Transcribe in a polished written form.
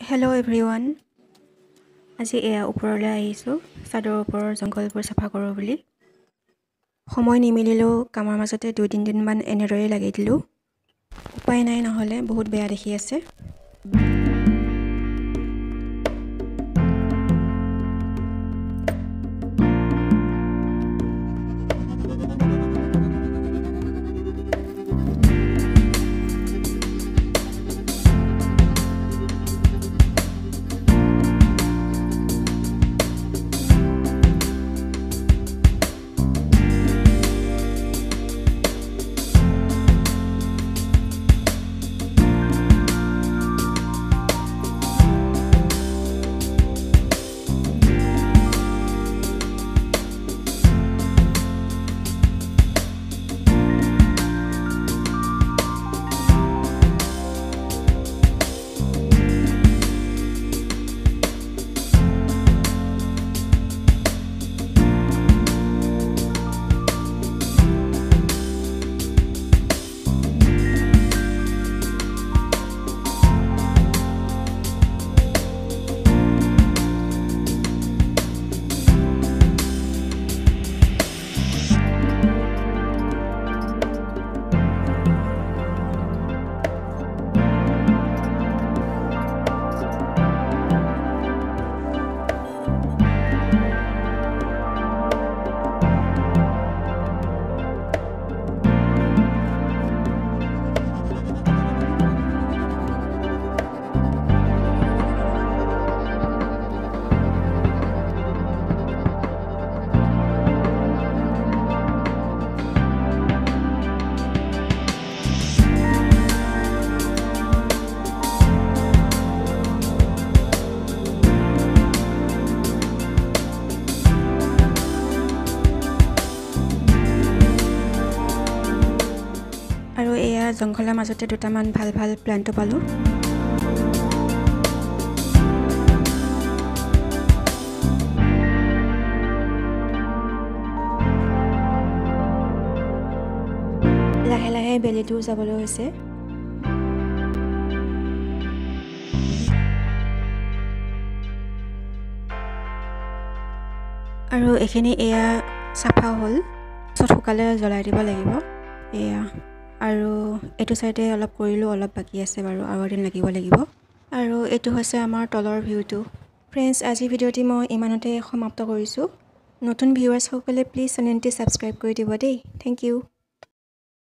Hello everyone. আজি এয়া ওপৰলৈ আহিছো চাদৰ ওপৰৰ জংগলবোৰ চাফা কৰোঁ বুলি। সময় নিমিলিলেও কামৰ মাজতে 2-3 দিন মান এনেদৰে লাগি দিলো। উপায় নাই নহলে বহুত বেয়া দেখি আছে। আৰু এয়া জংঘলৰ মাজতে দুটামান ভাল প্লান্ট পালো। লাহে লাহে বেলিটো যাবলৈ হৈছে। আৰু এখিনি এয়া চাফা হ'ল, পিছত শুকালে জ্বলাই দিব লাগিব। এয়া আৰু এইটো সাইডে অলপ কৰিলো, অলপ বাকি আছে বাৰু, আৰু এদিন লাগিব আৰু এইটো হৈছে আমাৰ তলৰ ভিউটো। ফ্ৰেন্ডছ, আজি ভিডিঅ'টি মই ইমানতে সমাপ্ত কৰিছো। নতুন ভিউৱাৰ্ছ সকলে প্লিজ চেনেলটি সাবস্ক্ৰাইব কৰি দিব দেই। Thank U.